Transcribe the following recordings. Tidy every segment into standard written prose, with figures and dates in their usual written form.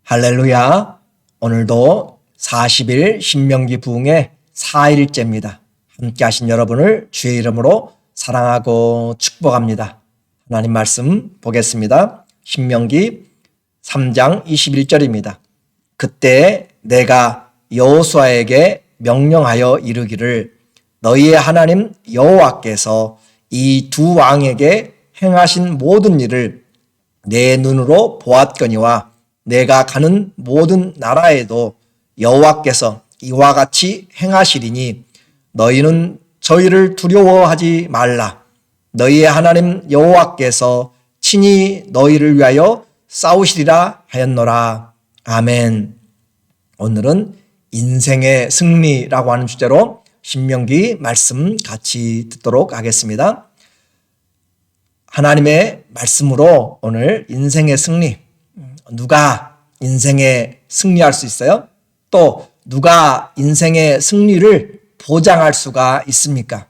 할렐루야. 오늘도 40일 신명기 부흥의 4일째입니다. 함께 하신 여러분을 주의 이름으로 사랑하고 축복합니다. 하나님 말씀 보겠습니다. 신명기 3장 21절입니다. 그때 내가 여호수아에게 명령하여 이르기를 너희의 하나님 여호와께서 이 두 왕에게 행하신 모든 일을 내 눈으로 보았거니와 내가 가는 모든 나라에도 여호와께서 이와 같이 행하시리니 너희는 저희를 두려워하지 말라. 너희의 하나님 여호와께서 친히 너희를 위하여 싸우시리라 하였노라. 아멘. 오늘은 인생의 승리라고 하는 주제로 신명기 말씀 같이 듣도록 하겠습니다. 하나님의 말씀으로 오늘 인생의 승리, 누가 인생에 승리할 수 있어요? 또 누가 인생의 승리를 보장할 수가 있습니까?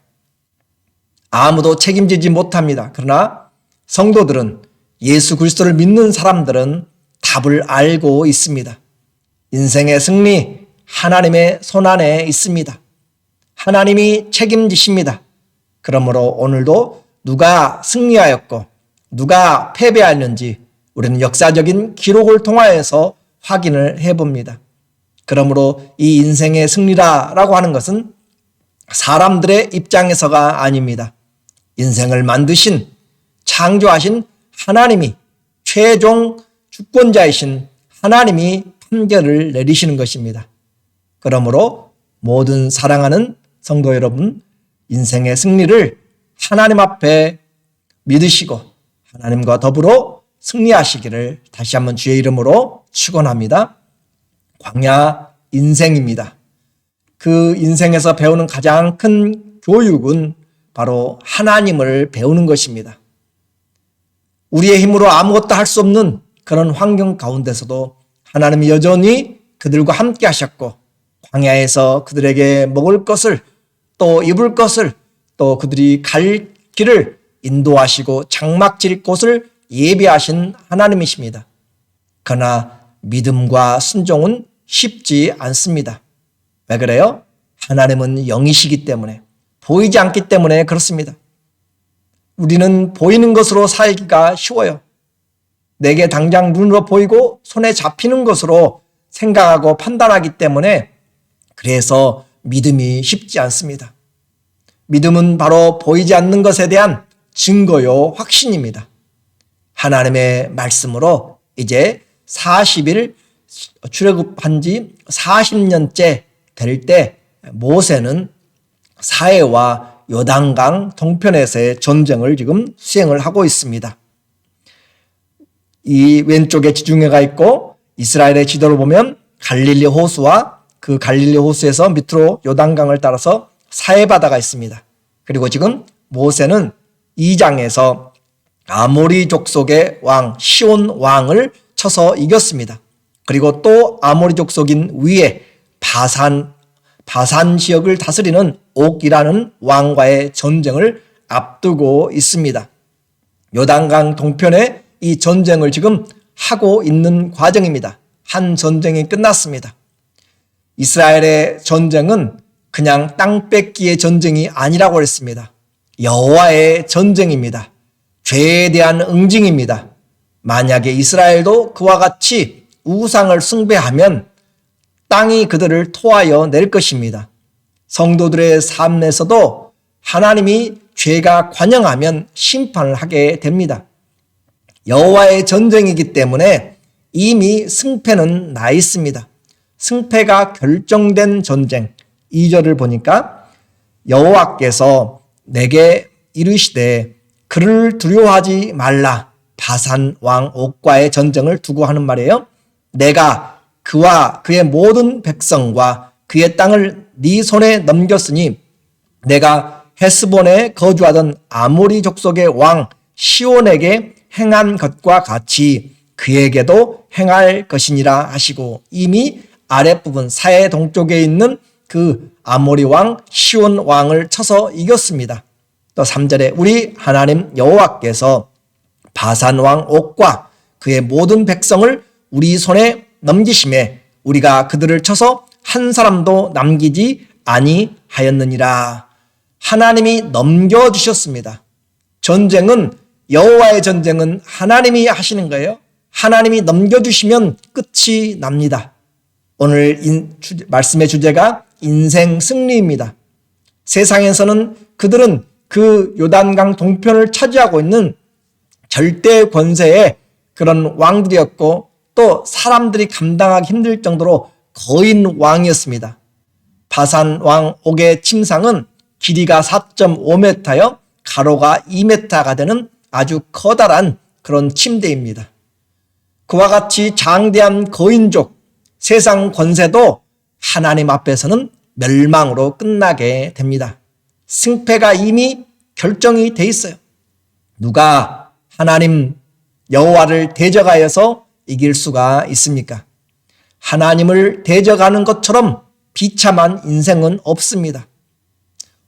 아무도 책임지지 못합니다. 그러나 성도들은, 예수 그리스도를 믿는 사람들은 답을 알고 있습니다. 인생의 승리 하나님의 손안에 있습니다. 하나님이 책임지십니다. 그러므로 오늘도 누가 승리하였고 누가 패배하였는지 우리는 역사적인 기록을 통하여서 확인을 해봅니다. 그러므로 이 인생의 승리라고 하는 것은 사람들의 입장에서가 아닙니다. 인생을 만드신, 창조하신 하나님이, 최종 주권자이신 하나님이 판결을 내리시는 것입니다. 그러므로 모든 사랑하는 성도 여러분, 인생의 승리를 하나님 앞에 믿으시고 하나님과 더불어 승리하시기를 다시 한번 주의 이름으로 축원합니다. 광야 인생입니다. 그 인생에서 배우는 가장 큰 교육은 바로 하나님을 배우는 것입니다. 우리의 힘으로 아무것도 할 수 없는 그런 환경 가운데서도 하나님이 여전히 그들과 함께 하셨고, 광야에서 그들에게 먹을 것을, 또 입을 것을, 또 그들이 갈 길을 인도하시고 장막 질 곳을 예비하신 하나님이십니다. 그러나 믿음과 순종은 쉽지 않습니다. 왜 그래요? 하나님은 영이시기 때문에, 보이지 않기 때문에 그렇습니다. 우리는 보이는 것으로 살기가 쉬워요. 내게 당장 눈으로 보이고 손에 잡히는 것으로 생각하고 판단하기 때문에 그래서 믿음이 쉽지 않습니다. 믿음은 바로 보이지 않는 것에 대한 증거요 확신입니다. 하나님의 말씀으로 이제 40일 출애굽한 지 40년째 될 때 모세는 사해와 요단강 동편에서의 전쟁을 지금 수행을 하고 있습니다. 이 왼쪽에 지중해가 있고 이스라엘의 지도를 보면 갈릴리 호수와 그 갈릴리 호수에서 밑으로 요단강을 따라서 사해바다가 있습니다. 그리고 지금 모세는 2장에서 아모리 족속의 왕 시온 왕을 쳐서 이겼습니다. 그리고 또 아모리 족속인 위에 바산 지역을 다스리는 옥이라는 왕과의 전쟁을 앞두고 있습니다. 요단강 동편에 이 전쟁을 지금 하고 있는 과정입니다. 한 전쟁이 끝났습니다. 이스라엘의 전쟁은 그냥 땅 뺏기의 전쟁이 아니라고 했습니다. 여호와의 전쟁입니다. 죄에 대한 응징입니다. 만약에 이스라엘도 그와 같이 우상을 숭배하면 땅이 그들을 토하여 낼 것입니다. 성도들의 삶에서도 하나님이 죄가 관영하면 심판을 하게 됩니다. 여호와의 전쟁이기 때문에 이미 승패는 나 있습니다. 승패가 결정된 전쟁. 2절을 보니까 여호와께서 내게 이르시되 그를 두려워하지 말라. 바산 왕 옥과의 전쟁을 두고 하는 말이에요. 내가 그와 그의 모든 백성과 그의 땅을 네 손에 넘겼으니 내가 헤스본에 거주하던 아모리 족속의 왕 시온에게 행한 것과 같이 그에게도 행할 것이니라 하시고, 이미 아랫부분 사해 동쪽에 있는 그 아모리 왕 시온 왕을 쳐서 이겼습니다. 또 3절에 우리 하나님 여호와께서 바산 왕 옥과 그의 모든 백성을 우리 손에 넘기심에 우리가 그들을 쳐서 한 사람도 남기지 아니하였느니라. 하나님이 넘겨주셨습니다. 전쟁은, 여호와의 전쟁은 하나님이 하시는 거예요. 하나님이 넘겨주시면 끝이 납니다. 오늘 말씀의 주제가 인생 승리입니다. 세상에서는 그들은 그 요단강 동편을 차지하고 있는 절대 권세의 그런 왕들이었고, 또 사람들이 감당하기 힘들 정도로 거인 왕이었습니다. 바산 왕 옥의 침상은 길이가 4.5m여 가로가 2m가 되는 아주 커다란 그런 침대입니다. 그와 같이 장대한 거인족, 세상 권세도 하나님 앞에서는 멸망으로 끝나게 됩니다. 승패가 이미 결정이 돼 있어요. 누가 하나님 여호와를 대적하여서 이길 수가 있습니까? 하나님을 대적하는 것처럼 비참한 인생은 없습니다.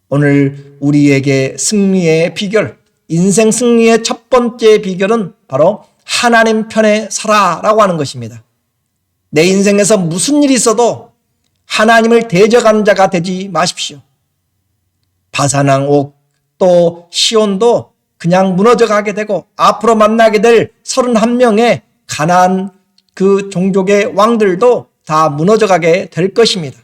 오늘 우리에게 승리의 비결, 인생 승리의 첫 번째 비결은 바로 하나님 편에 서라라고 하는 것입니다. 내 인생에서 무슨 일이 있어도 하나님을 대적하는 자가 되지 마십시오. 바산왕 옥, 또 시온도 그냥 무너져 가게 되고, 앞으로 만나게 될 31명의 가나안 그 종족의 왕들도 다 무너져 가게 될 것입니다.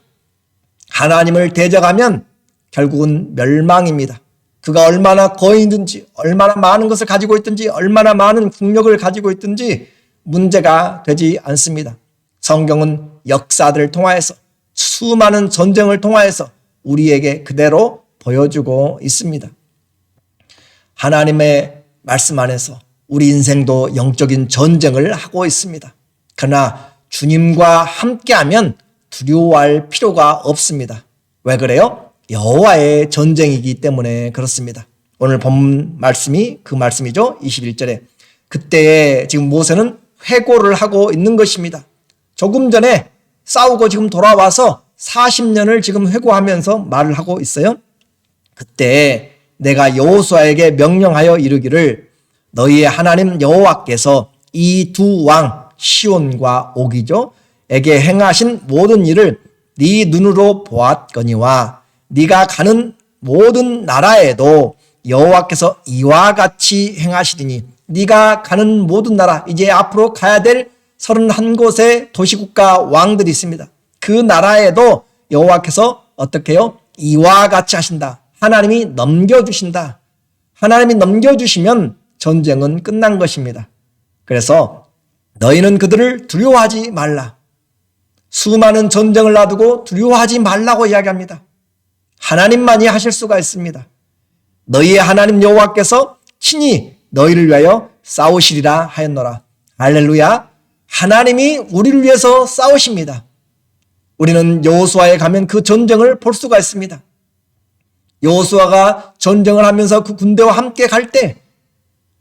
하나님을 대적하면 결국은 멸망입니다. 그가 얼마나 거인든지, 얼마나 많은 것을 가지고 있든지, 얼마나 많은 국력을 가지고 있든지 문제가 되지 않습니다. 성경은 역사들을 통하여서, 수많은 전쟁을 통하여서 우리에게 그대로 보여주고 있습니다. 하나님의 말씀 안에서 우리 인생도 영적인 전쟁을 하고 있습니다. 그러나 주님과 함께하면 두려워할 필요가 없습니다. 왜 그래요? 여호와의 전쟁이기 때문에 그렇습니다. 오늘 본 말씀이 그 말씀이죠. 21절에. 그때에 지금 모세는 회고를 하고 있는 것입니다. 조금 전에 싸우고 지금 돌아와서 40년을 지금 회고하면서 말을 하고 있어요. 그때 내가 여호수아에게 명령하여 이르기를, 너희의 하나님 여호와께서 이 두 왕 시온과 옥이죠 에게 행하신 모든 일을 네 눈으로 보았거니와 네가 가는 모든 나라에도 여호와께서 이와 같이 행하시리니, 네가 가는 모든 나라, 이제 앞으로 가야 될 31곳의 도시국가 왕들이 있습니다. 그 나라에도 여호와께서 어떻게 해요? 이와 같이 하신다. 하나님이 넘겨주신다. 하나님이 넘겨주시면 전쟁은 끝난 것입니다. 그래서 너희는 그들을 두려워하지 말라. 수많은 전쟁을 놔두고 두려워하지 말라고 이야기합니다. 하나님만이 하실 수가 있습니다. 너희의 하나님 여호와께서 친히 너희를 위하여 싸우시리라 하였노라. 할렐루야. 하나님이 우리를 위해서 싸우십니다. 우리는 여호수아에 가면 그 전쟁을 볼 수가 있습니다. 여호수아가 전쟁을 하면서 그 군대와 함께 갈 때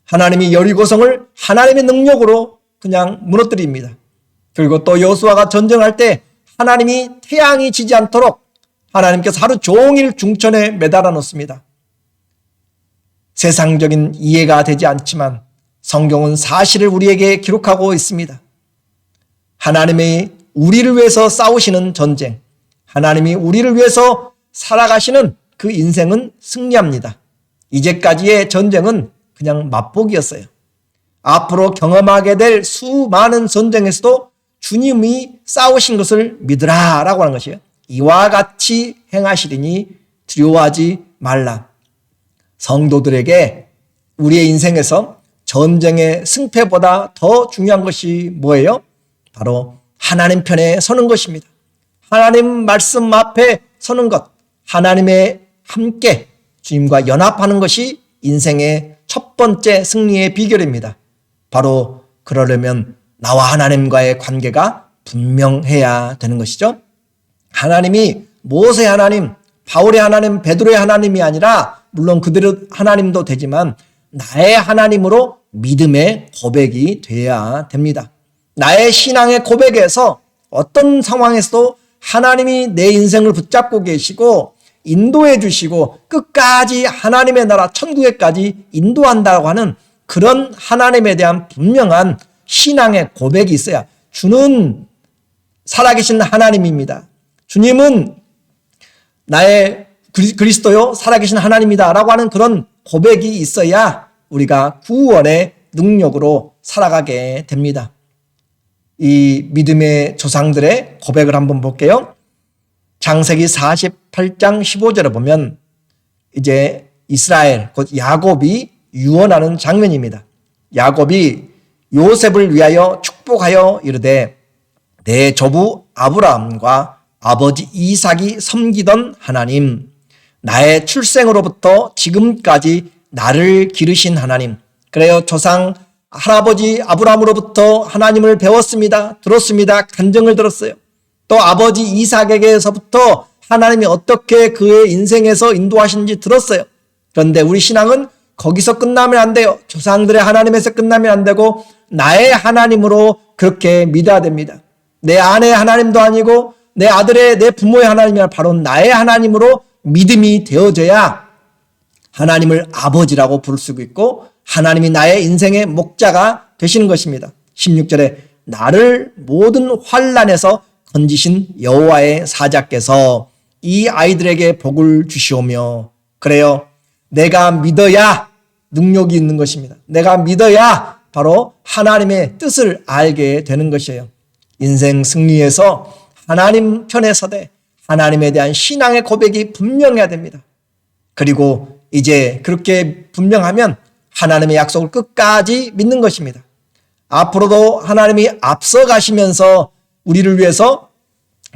하나님이 여리고성을 하나님의 능력으로 그냥 무너뜨립니다. 그리고 또 여호수아가 전쟁할 때 하나님이 태양이 지지 않도록 하나님께서 하루 종일 중천에 매달아 놓습니다. 세상적인 이해가 되지 않지만 성경은 사실을 우리에게 기록하고 있습니다. 하나님이 우리를 위해서 싸우시는 전쟁, 하나님이 우리를 위해서 살아가시는 그 인생은 승리합니다. 이제까지의 전쟁은 그냥 맛보기였어요. 앞으로 경험하게 될 수많은 전쟁에서도 주님이 싸우신 것을 믿으라 라고 하는 것이에요. 이와 같이 행하시리니 두려워하지 말라. 성도들에게 우리의 인생에서 전쟁의 승패보다 더 중요한 것이 뭐예요? 바로 하나님 편에 서는 것입니다. 하나님 말씀 앞에 서는 것, 하나님의 함께 주님과 연합하는 것이 인생의 첫 번째 승리의 비결입니다. 바로 그러려면 나와 하나님과의 관계가 분명해야 되는 것이죠. 하나님이 모세의 하나님, 바울의 하나님, 베드로의 하나님이 아니라 물론 그들의 하나님도 되지만 나의 하나님으로 믿음의 고백이 돼야 됩니다. 나의 신앙의 고백에서 어떤 상황에서도 하나님이 내 인생을 붙잡고 계시고 인도해 주시고 끝까지 하나님의 나라 천국에까지 인도한다고 하는 그런 하나님에 대한 분명한 신앙의 고백이 있어야 주는 살아계신 하나님입니다. 주님은 나의 그리스도요 살아계신 하나님이다 라고 하는 그런 고백이 있어야 우리가 구원의 능력으로 살아가게 됩니다. 이 믿음의 조상들의 고백을 한번 볼게요. 창세기 48장 15절에 보면 이제 이스라엘 곧 야곱이 유언하는 장면입니다. 야곱이 요셉을 위하여 축복하여 이르되 내 조부 아브라함과 아버지 이삭이 섬기던 하나님, 나의 출생으로부터 지금까지 나를 기르신 하나님. 그래요. 조상 할아버지 아브라함으로부터 하나님을 배웠습니다. 들었습니다. 간증을 들었어요. 또 아버지 이삭에게서부터 하나님이 어떻게 그의 인생에서 인도하시는지 들었어요. 그런데 우리 신앙은 거기서 끝나면 안 돼요. 조상들의 하나님에서 끝나면 안 되고 나의 하나님으로 그렇게 믿어야 됩니다. 내 아내의 하나님도 아니고 내 아들의 내 부모의 하나님이 아니라 바로 나의 하나님으로 믿음이 되어져야 하나님을 아버지라고 부를 수 있고 하나님이 나의 인생의 목자가 되시는 것입니다. 16절에 나를 모든 환난에서 건지신 여호와의 사자께서 이 아이들에게 복을 주시오며. 그래요. 내가 믿어야 능력이 있는 것입니다. 내가 믿어야 바로 하나님의 뜻을 알게 되는 것이에요. 인생 승리에서 하나님 편에 서되 하나님에 대한 신앙의 고백이 분명해야 됩니다. 그리고 이제 그렇게 분명하면 하나님의 약속을 끝까지 믿는 것입니다. 앞으로도 하나님이 앞서 가시면서 우리를 위해서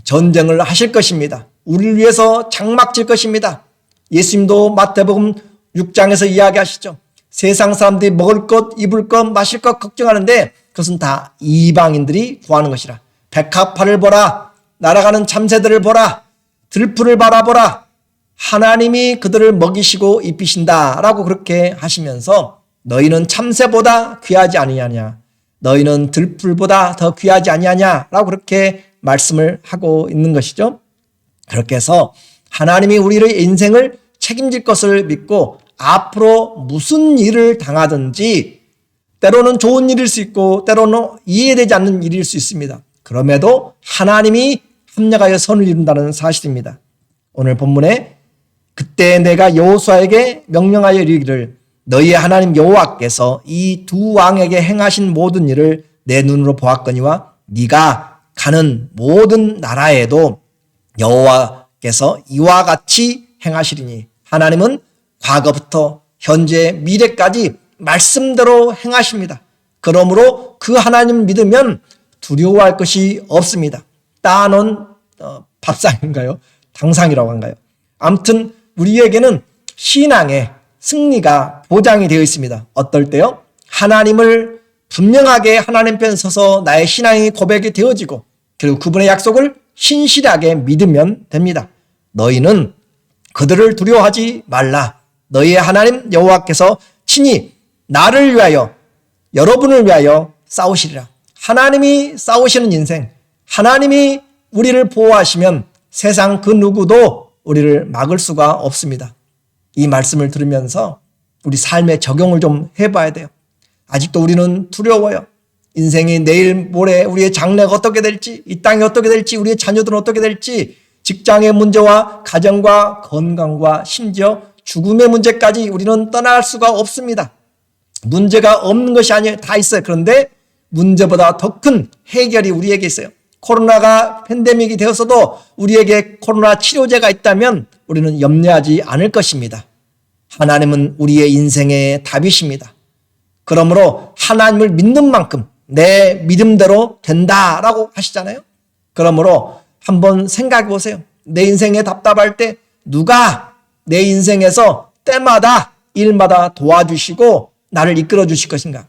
전쟁을 하실 것입니다. 우리를 위해서 장막 칠 것입니다. 예수님도 마태복음 6장에서 이야기하시죠. 세상 사람들이 먹을 것, 입을 것, 마실 것 걱정하는데 그것은 다 이방인들이 구하는 것이라. 백합화를 보라. 날아가는 참새들을 보라. 들풀을 바라보라. 하나님이 그들을 먹이시고 입히신다 라고 그렇게 하시면서 너희는 참새보다 귀하지 아니하냐. 너희는 들풀보다 더 귀하지 아니하냐 라고 그렇게 말씀을 하고 있는 것이죠. 그렇게 해서 하나님이 우리의 인생을 책임질 것을 믿고 앞으로 무슨 일을 당하든지 때로는 좋은 일일 수 있고 때로는 이해되지 않는 일일 수 있습니다. 그럼에도 하나님이 합력하여 선을 이룬다는 사실입니다. 오늘 본문에 그때 내가 여호수아에게 명령하여 이르기를 너희의 하나님 여호와께서 이 두 왕에게 행하신 모든 일을 내 눈으로 보았거니와 네가 가는 모든 나라에도 여호와께서 이와 같이 행하시리니. 하나님은 과거부터 현재 미래까지 말씀대로 행하십니다. 그러므로 그 하나님 믿으면 두려워할 것이 없습니다. 따놓은 밥상인가요? 당상이라고 한가요? 아무튼 우리에게는 신앙의 승리가 보장이 되어 있습니다. 어떨 때요? 하나님을 분명하게 하나님 편에 서서 나의 신앙이 고백이 되어지고 그리고 그분의 약속을 신실하게 믿으면 됩니다. 너희는 그들을 두려워하지 말라. 너희의 하나님 여호와께서 친히 나를 위하여 여러분을 위하여 싸우시리라. 하나님이 싸우시는 인생, 하나님이 우리를 보호하시면 세상 그 누구도 우리를 막을 수가 없습니다. 이 말씀을 들으면서 우리 삶에 적용을 좀 해봐야 돼요. 아직도 우리는 두려워요. 인생이 내일 모레 우리의 장래가 어떻게 될지, 이 땅이 어떻게 될지, 우리의 자녀들은 어떻게 될지, 직장의 문제와 가정과 건강과 심지어 죽음의 문제까지 우리는 떠날 수가 없습니다. 문제가 없는 것이 아니에요. 다 있어요. 그런데 문제보다 더 큰 해결이 우리에게 있어요. 코로나가 팬데믹이 되었어도 우리에게 코로나 치료제가 있다면 우리는 염려하지 않을 것입니다. 하나님은 우리의 인생의 답이십니다. 그러므로 하나님을 믿는 만큼 내 믿음대로 된다라고 하시잖아요. 그러므로 한번 생각해 보세요. 내 인생에 답답할 때 누가 내 인생에서 때마다 일마다 도와주시고 나를 이끌어 주실 것인가?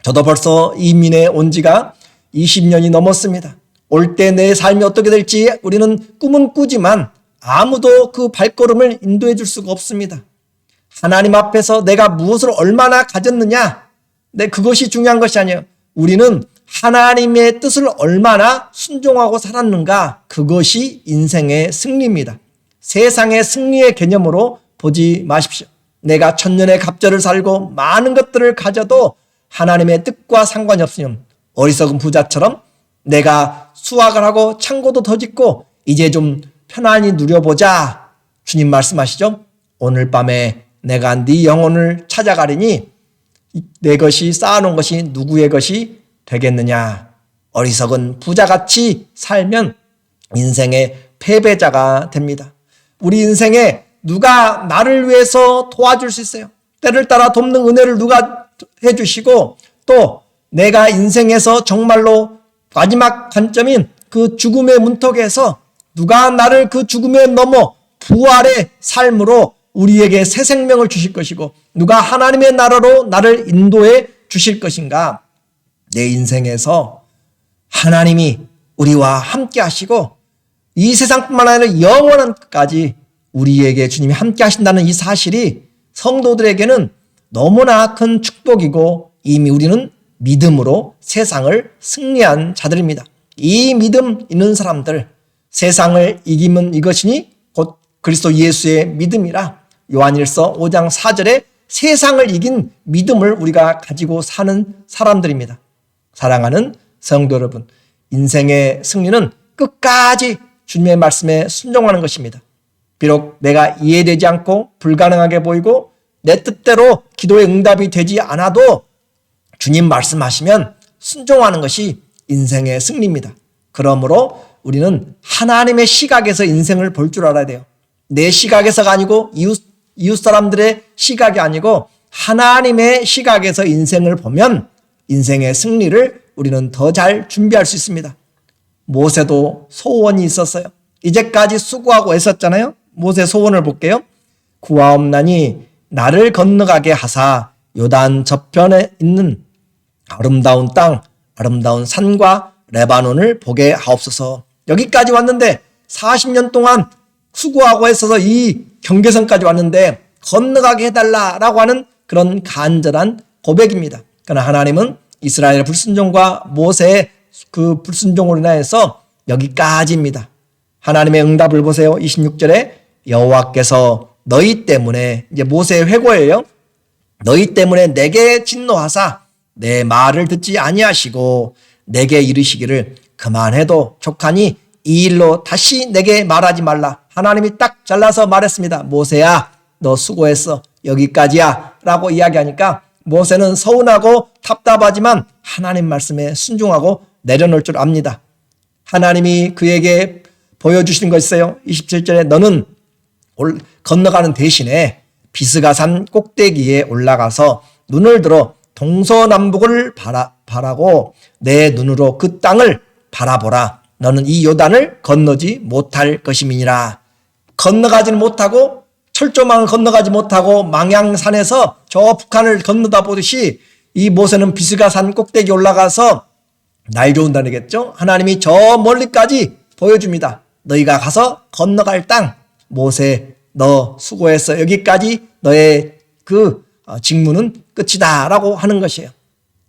저도 벌써 이민에 온 지가 20년이 넘었습니다. 올 때 내 삶이 어떻게 될지 우리는 꿈은 꾸지만 아무도 그 발걸음을 인도해 줄 수가 없습니다. 하나님 앞에서 내가 무엇을 얼마나 가졌느냐, 그것이 중요한 것이 아니에요. 우리는 하나님의 뜻을 얼마나 순종하고 살았는가, 그것이 인생의 승리입니다. 세상의 승리의 개념으로 보지 마십시오. 내가 천년의 갑절을 살고 많은 것들을 가져도 하나님의 뜻과 상관이 없으면 어리석은 부자처럼 내가 수확을 하고 창고도 더 짓고 이제 좀 편안히 누려보자. 주님 말씀하시죠. 오늘 밤에 내가 네 영혼을 찾아가리니 내 것이 쌓아놓은 것이 누구의 것이 되겠느냐. 어리석은 부자같이 살면 인생의 패배자가 됩니다. 우리 인생에 누가 나를 위해서 도와줄 수 있어요. 때를 따라 돕는 은혜를 누가 해주시고 또 내가 인생에서 정말로 마지막 관점인 그 죽음의 문턱에서 누가 나를 그 죽음에 넘어 부활의 삶으로 우리에게 새 생명을 주실 것이고 누가 하나님의 나라로 나를 인도해 주실 것인가. 내 인생에서 하나님이 우리와 함께 하시고 이 세상뿐만 아니라 영원한 끝까지 우리에게 주님이 함께 하신다는 이 사실이 성도들에게는 너무나 큰 축복이고 이미 우리는 믿음으로 세상을 승리한 자들입니다. 이 믿음 있는 사람들, 세상을 이기면 이것이니 곧 그리스도 예수의 믿음이라 요한일서 5장 4절에 세상을 이긴 믿음을 우리가 가지고 사는 사람들입니다. 사랑하는 성도 여러분, 인생의 승리는 끝까지 주님의 말씀에 순종하는 것입니다. 비록 내가 이해되지 않고 불가능하게 보이고 내 뜻대로 기도의 응답이 되지 않아도 주님 말씀하시면 순종하는 것이 인생의 승리입니다. 그러므로 우리는 하나님의 시각에서 인생을 볼 줄 알아야 돼요. 내 시각에서가 아니고 이웃 사람들의 시각이 아니고 하나님의 시각에서 인생을 보면 인생의 승리를 우리는 더 잘 준비할 수 있습니다. 모세도 소원이 있었어요. 이제까지 수고하고 애썼잖아요. 모세 소원을 볼게요. 구하옵나니 나를 건너가게 하사 요단 저편에 있는 아름다운 땅, 아름다운 산과 레바논을 보게 하옵소서. 여기까지 왔는데 40년 동안 수고하고 있어서 이 경계선까지 왔는데 건너가게 해달라라고 하는 그런 간절한 고백입니다. 그러나 하나님은 이스라엘의 불순종과 모세의 그 불순종으로 인해서 여기까지입니다. 하나님의 응답을 보세요. 26절에 여호와께서 너희 때문에, 이제 모세의 회고예요. 너희 때문에 내게 진노하사 내 말을 듣지 아니하시고 내게 이르시기를 그만해도 족하니 이 일로 다시 내게 말하지 말라. 하나님이 딱 잘라서 말했습니다. 모세야, 너 수고했어. 여기까지야 라고 이야기하니까 모세는 서운하고 답답하지만 하나님 말씀에 순종하고 내려놓을 줄 압니다. 하나님이 그에게 보여주신 거 있어요. 27절에 너는 건너가는 대신에 비스가산 꼭대기에 올라가서 눈을 들어 동서남북을 바라고 내 눈으로 그 땅을 바라보라. 너는 이 요단을 건너지 못할 것임이니라. 건너가지는 못하고 철조망을 건너가지 못하고 망향산에서 저 북한을 건너다 보듯이 이 모세는 비스가산 꼭대기 올라가서 날 좋은 단이겠죠. 하나님이 저 멀리까지 보여줍니다. 너희가 가서 건너갈 땅, 모세 너 수고했어. 여기까지 너의 그 직무는 끝이다 라고 하는 것이에요.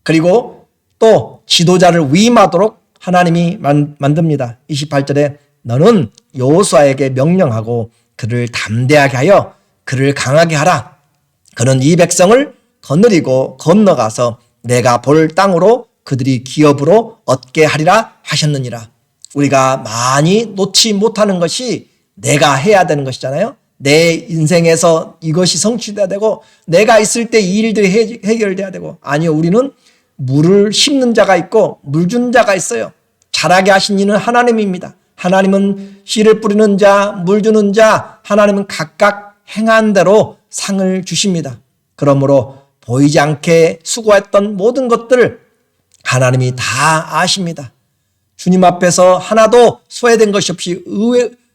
그리고 또 지도자를 위임하도록 하나님이 만듭니다. 28절에 너는 여호수아에게 명령하고 그를 담대하게 하여 그를 강하게 하라. 그는 이 백성을 거느리고 건너가서 내가 볼 땅으로 그들이 기업으로 얻게 하리라 하셨느니라. 우리가 많이 놓지 못하는 것이 내가 해야 되는 것이잖아요. 내 인생에서 이것이 성취돼야 되고 내가 있을 때 이 일들이 해결돼야 되고, 아니요, 우리는 물을 심는 자가 있고 물 주는 자가 있어요. 자라게 하신 이는 하나님입니다. 하나님은 씨를 뿌리는 자, 물 주는 자, 하나님은 각각 행한 대로 상을 주십니다. 그러므로 보이지 않게 수고했던 모든 것들을 하나님이 다 아십니다. 주님 앞에서 하나도 소외된 것이 없이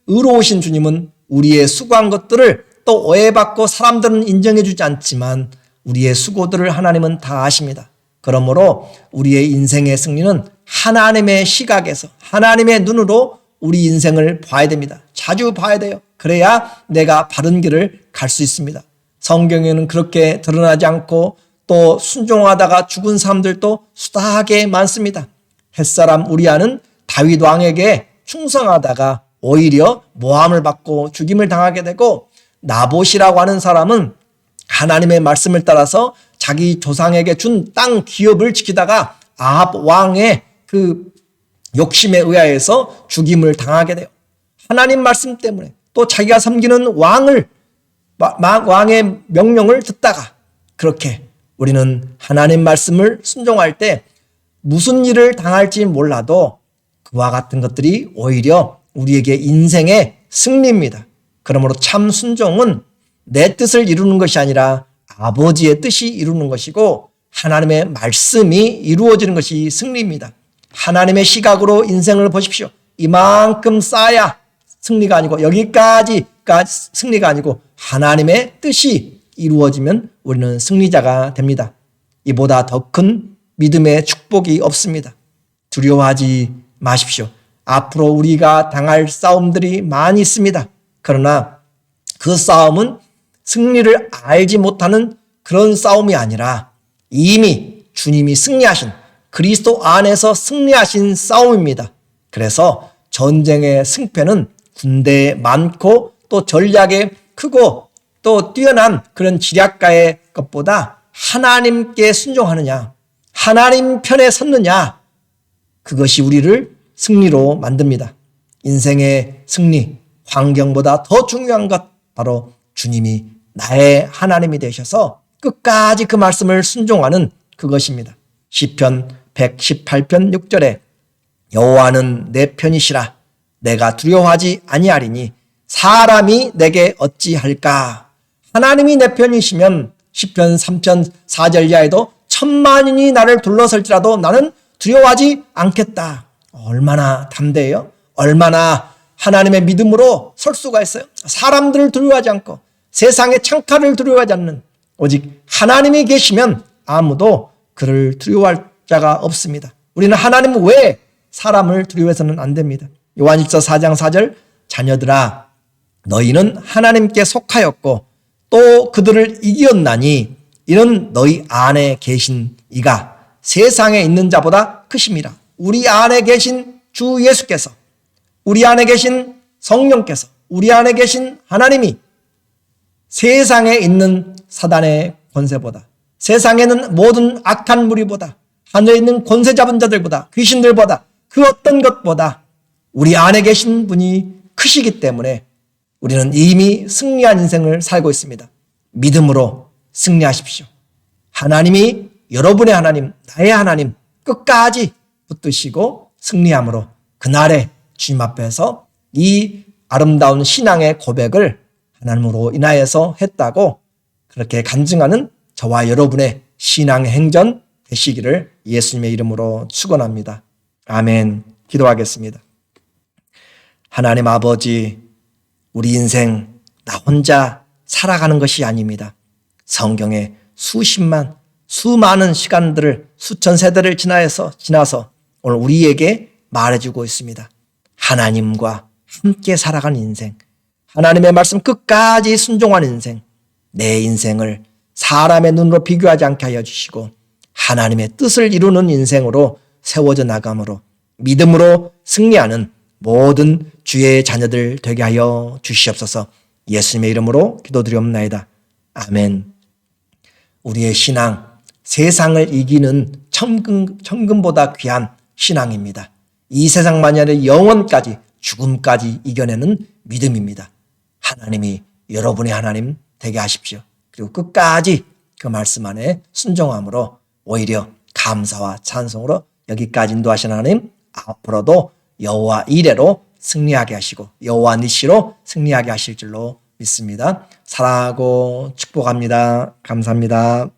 의로우신 주님은 우리의 수고한 것들을 또 오해받고 사람들은 인정해 주지 않지만 우리의 수고들을 하나님은 다 아십니다. 그러므로 우리의 인생의 승리는 하나님의 시각에서 하나님의 눈으로 우리 인생을 봐야 됩니다. 자주 봐야 돼요. 그래야 내가 바른 길을 갈 수 있습니다. 성경에는 그렇게 드러나지 않고 또 순종하다가 죽은 사람들도 수다하게 많습니다. 햇사람 우리아는 다윗 왕에게 충성하다가 오히려 모함을 받고 죽임을 당하게 되고, 나봇이라고 하는 사람은 하나님의 말씀을 따라서 자기 조상에게 준 땅 기업을 지키다가 아합 왕의 그 욕심에 의하여서 죽임을 당하게 돼요. 하나님 말씀 때문에 또 자기가 섬기는 왕의 명령을 듣다가 그렇게 우리는 하나님 말씀을 순종할 때 무슨 일을 당할지 몰라도 그와 같은 것들이 오히려 우리에게 인생의 승리입니다. 그러므로 참 순종은 내 뜻을 이루는 것이 아니라 아버지의 뜻이 이루는 것이고 하나님의 말씀이 이루어지는 것이 승리입니다. 하나님의 시각으로 인생을 보십시오. 이만큼 쌓아야 승리가 아니고 여기까지가 승리가 아니고 하나님의 뜻이 이루어지면 우리는 승리자가 됩니다. 이보다 더 큰 믿음의 축복이 없습니다. 두려워하지 마십시오. 앞으로 우리가 당할 싸움들이 많이 있습니다. 그러나 그 싸움은 승리를 알지 못하는 그런 싸움이 아니라 이미 주님이 승리하신 그리스도 안에서 승리하신 싸움입니다. 그래서 전쟁의 승패는 군대에 많고 또 전략에 크고 또 뛰어난 그런 지략가의 것보다 하나님께 순종하느냐, 하나님 편에 섰느냐, 그것이 우리를 승리로 만듭니다. 인생의 승리, 환경보다 더 중요한 것 바로 주님이 나의 하나님이 되셔서 끝까지 그 말씀을 순종하는 그것입니다. 시편 118편 6절에 여호와는 내 편이시라 내가 두려워하지 아니하리니 사람이 내게 어찌할까. 하나님이 내 편이시면 시편 3편 4절 이하에도 천만인이 나를 둘러설지라도 나는 두려워하지 않겠다. 얼마나 담대해요? 얼마나 하나님의 믿음으로 설 수가 있어요? 사람들을 두려워하지 않고 세상의 창칼을 두려워하지 않는 오직 하나님이 계시면 아무도 그를 두려워할 자가 없습니다. 우리는 하나님 외에 사람을 두려워해서는 안 됩니다. 요한일서 4장 4절 자녀들아 너희는 하나님께 속하였고 또 그들을 이기었나니 이는 너희 안에 계신 이가 세상에 있는 자보다 크심이라. 우리 안에 계신 주 예수께서, 우리 안에 계신 성령께서, 우리 안에 계신 하나님이 세상에 있는 사단의 권세보다, 세상에는 모든 악한 무리보다, 하늘에 있는 권세 잡은 자들보다, 귀신들보다, 그 어떤 것보다 우리 안에 계신 분이 크시기 때문에 우리는 이미 승리한 인생을 살고 있습니다. 믿음으로 승리하십시오. 하나님이 여러분의 하나님, 나의 하나님 끝까지 붙드시고 승리함으로 그날에 주님 앞에서 이 아름다운 신앙의 고백을 하나님으로 인하여서 했다고 그렇게 간증하는 저와 여러분의 신앙의 행전 되시기를 예수님의 이름으로 축원합니다. 아멘. 기도하겠습니다. 하나님 아버지, 우리 인생 나 혼자 살아가는 것이 아닙니다. 성경에 수많은 시간들을 수천 세대를 지나서 오늘 우리에게 말해주고 있습니다. 하나님과 함께 살아가는 인생, 하나님의 말씀 끝까지 순종한 인생, 내 인생을 사람의 눈으로 비교하지 않게 하여 주시고 하나님의 뜻을 이루는 인생으로 세워져 나감으로 믿음으로 승리하는 모든 주의 자녀들 되게 하여 주시옵소서. 예수님의 이름으로 기도드리옵나이다. 아멘. 우리의 신앙, 세상을 이기는 천금보다 귀한 신앙입니다. 이 세상만이 아니라 영원까지, 죽음까지 이겨내는 믿음입니다. 하나님이 여러분의 하나님 되게 하십시오. 그리고 끝까지 그 말씀 안에 순종함으로 오히려 감사와 찬송으로 여기까지 인도하신 하나님, 앞으로도 여호와 이레로 승리하게 하시고 여호와 니시로 승리하게 하실 줄로 믿습니다. 사랑하고 축복합니다. 감사합니다.